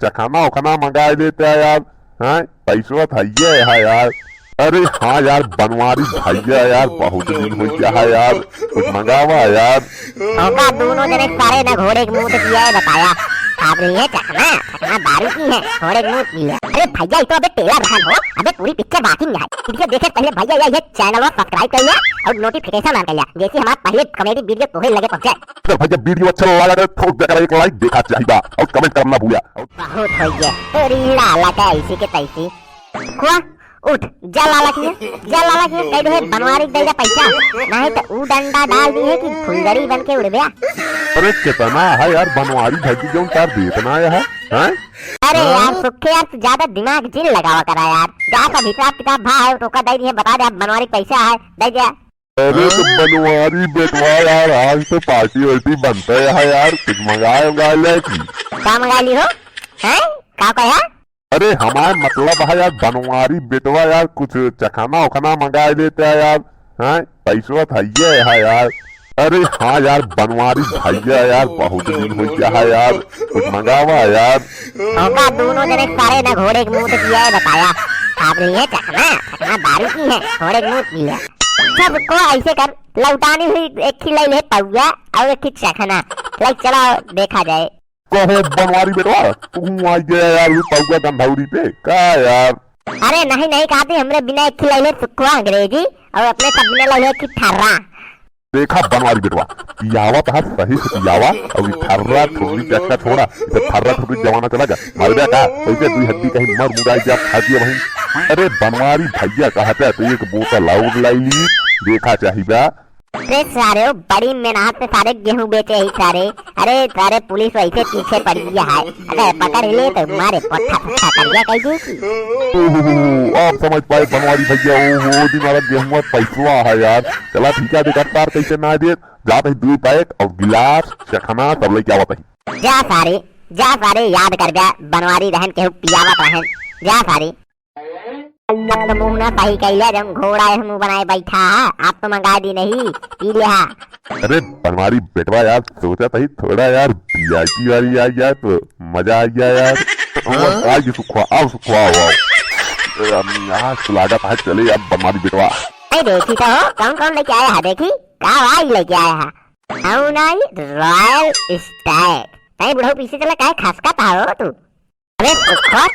चखाना उखाना मंगा लेते हैं यार। हैं पैसवा थैये है यार। अरे हाँ यार बनवारी भैया यार बहुत दिन हो गया है यार, कुछ मंगावा यार। होगा दोनों जने सारे ना घोड़े के मुंह किया है बताया। आप रही है चखना चखना दारू की है घोड़े के मुंह की है। अरे भैया तो अबे टेढ़ा बहन हो, अबे पूरी पिक्चर बाकी है। वीडियो देखे पहले भैया ये चैनल को सब्सक्राइब कर लिया और नोटिफिकेशन ऑन कर लिया, जैसे हमारा पहले कॉमेडी वीडियो तोहे लगे पहुंचे। तो भैया वीडियो अच्छा लगा तो ठोक देकर एक लाइक देखा चाहिए और कमेंट करना भूलिया। बहुत हो गया तेरी लाला का ऐसी के तैसी। हुआ उठ जा लाला की कह दो बनवारी दे दे पैसा, नहीं तो ऊ डंडा डाल दी है कि फुलझड़ी बन के उड़ गया। अरे कितना है यार बनवारी भैया जो तार बेतना है हैं? अरे यार सुखे यार तू ज्यादा दिमाग जिल लगावा करा यार। जा सब हिसाब किताब भाई टोका दे दी है, बता दे बनवारी पैसा है दे दे। अरे तो बनवारी बेटवा यार आज तो पार्टी वार्टी बनता है यार, कुछ मंगाए ले की क्या मंगा ली हो हैं का कहा? अरे हमारे मतलब है यार बनवारी बेटवा यार कुछ चखाना उखाना मंगा लेते हैं यार। हैं पैसवा थैये है यार। अरे हाँ यार बनवारी भैया यार बहुत दिन हो गया है यार, कुछ मंगावा यार। होगा दोनों जने सारे ना घोड़े के मुंह किया है बताया। आप रही है चखना चखना दारू की है घोड़े के मुंह की है। सबको ऐसे कर लौटानी हुई एक खिलाई ले पौया और एक चखना लाइक चला देखा जाए। कहो बनवारी बेटवा तू आ गया यार पौगा गंधौरी पे का यार। अरे नहीं नहीं कहते हमरे बिना एक खिलाई ले सुखवा अंग्रेजी और अपने सब बिना ले की ठर्रा। देखा बनवारी बेटवा पियावा तो सही से पियावा और ठर्रा थोड़ी चक्का छोड़ा, इसे ठर्रा थोड़ी जमाना चला गया मार दिया का ऐसे दुई हड्डी कहीं मर मुदाई जा खा दिया वहीं। अरे बनवारी भैया कहते तो एक बोतल और लाई ली देखा चाहिए। अरे सारे बड़ी मेहनत से सारे गेहूं बेचे ही सारे। अरे सारे पुलिस वैसे पीछे पड़ी है, अगर पकड़ ले तो मारे पट्टा पट्टा कर दिया कहीं। आप समझ पाए बनवारी भैया वो दिन वाला गेहूं पैसवा है यार। चला ठीक है देखा तार कैसे ना दे जाते दूध पैक और गिलास चखना सब लेके आवत है। जा सारे याद कर जा बनवारी रहन के पियावत रहन जा सारे। अब तो मुंह ना सही कैला जब घोड़ा मुंह बनाए बैठा है, आप तो मंगा दी नहीं पी लिया। अरे बनवारी बेटवा यार सोचा था थोड़ा यार वीआईपी वाली आ जाए तो मजा आ गया यार। आज सुखवा आओ सुखवा यहाँ सुलागा था चले अब बनवारी बेटवा। नहीं देखी तो हो कौन कौन लेके आया है देखी का भाई लेके आया है रॉयल स्टैग। नहीं बुढ़ऊ पीछे चला काहे खसका था हो तू। अरे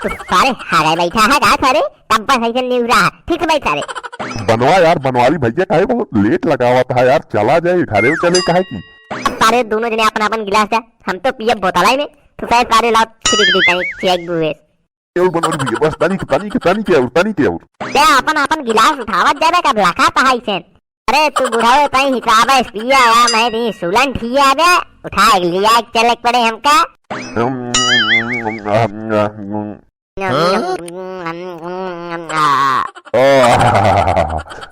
तू सारे हारे बैठा है का सारे तब बस ऐसे न्यूज रहा ठीक से बैठ सारे। बनवा यार बनवारी भैया काहे बहुत लेट लगा हुआ था यार, चला जाए घरे चले काहे की। सारे दोनों जने अपन अपन गिलास जा हम तो पिए बोतल में तो शायद सारे लाओ छिड़क दी टाइम चेक बुए और बनवारी भैया बस पानी के और क्या अपन अपन गिलास उठावत जाबे कब लखा पहाई से। अरे तू बुढ़ाओ ताई हिसाब है पिया या मैं दी सुलन ठिया बे उठा लिया चले पड़े हमका।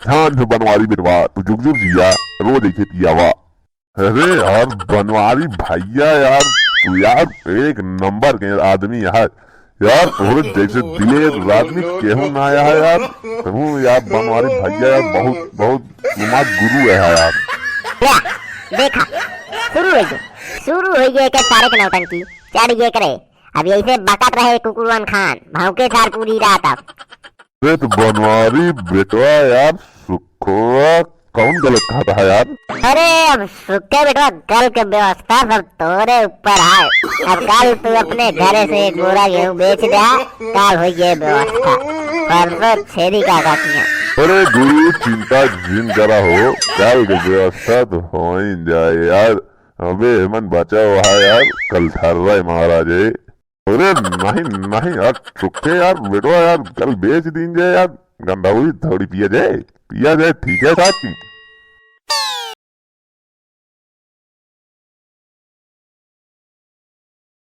हाँ बनवारी बेटवा तू जुग जुग जिया रोज ऐसे पियावा। अरे यार बनवारी भैया यार तू यार एक नंबर के आदमी यार और जैसे दिलेर आदमी केहू ना आया है यार तू यार बनवारी भैया यार बहुत बहुत गुरु है यार। देखा शुरू हो गए के सारे के नौटंकी चढ़ गए करे अब ऐसे बकत रहे कुकुरवन खान भौंके सार पूरी रात। अब अरे तो बनवारी बेटवा यार सुखवा कौन गलत खाता है यार। अरे अब सुखे बेटवा कल के व्यवस्था सब तोरे ऊपर है। अब कल तू अपने घर से एक बोरा गेहूं बेच दे कल हो गई व्यवस्था परसों छेरी का काटिया। अरे गुरु चिंता जिन करा हो कल की व्यवस्था तो हो ही जाए यार। अबे मन बचा हुआ है यार कल ठर्रा महाराज। अरे नहीं यार सुखे यार बेटवा यार कल बेच दीजिए यार गंदा हुई थोड़ी पिया जाए ठीक है साथी।